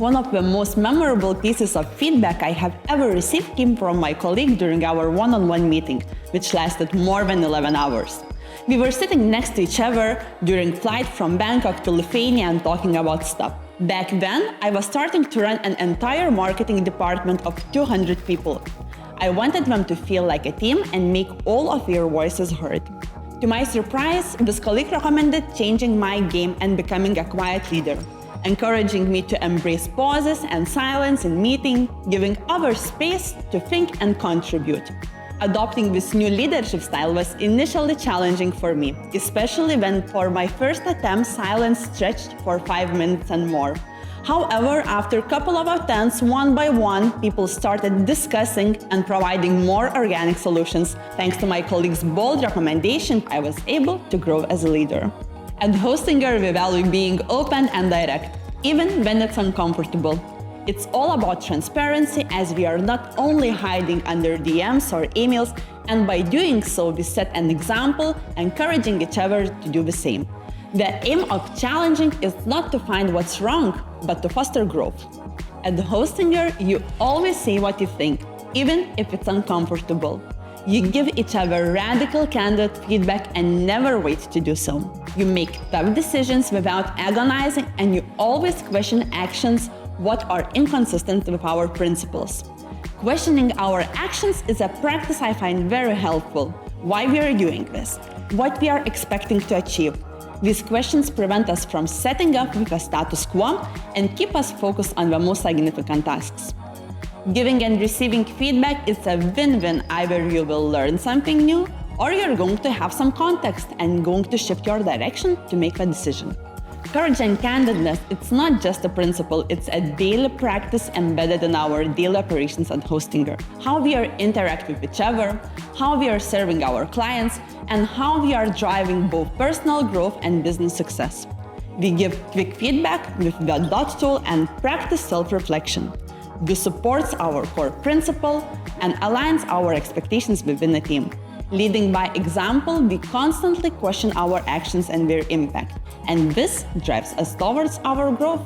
One of the most memorable pieces of feedback I have ever received came from my colleague during our one-on-one meeting, which lasted more than 11 hours. We were sitting next to each other during flight from Bangkok to Lithuania and talking about stuff. Back then, I was starting to run an entire marketing department of 200 people. I wanted them to feel like a team and make all of their voices heard. To my surprise, this colleague recommended changing my game and becoming a quiet leader, encouraging me to embrace pauses and silence in meeting, giving others space to think and contribute. Adopting this new leadership style was initially challenging for me, especially when for my first attempt silence stretched for 5 minutes and more. However, after a couple of attempts, one by one, people started discussing and providing more organic solutions. Thanks to my colleagues' bold recommendation, I was able to grow as a leader. At Hostinger, we value being open and direct, even when it's uncomfortable. It's all about transparency, as we are not only hiding under DMs or emails, and by doing so, we set an example, encouraging each other to do the same. The aim of challenging is not to find what's wrong, but to foster growth. At Hostinger, you always say what you think, even if it's uncomfortable. You give each other radical, candid feedback and never wait to do so. You make tough decisions without agonizing, and you always question actions what are inconsistent with our principles. Questioning our actions is a practice I find very helpful. Why we are doing this? What we are expecting to achieve? These questions prevent us from setting up with a status quo and keep us focused on the most significant tasks. Giving and receiving feedback is a win-win. Either you will learn something new, or you're going to have some context and going to shift your direction to make a decision. Courage and candidness, it's not just a principle, it's a daily practice embedded in our daily operations at Hostinger. How we are interacting with each other, how we are serving our clients, and how we are driving both personal growth and business success. We give quick feedback with the DOT tool and practice self-reflection. This supports our core principle and aligns our expectations within the team. Leading by example, we constantly question our actions and their impact, and this drives us towards our growth.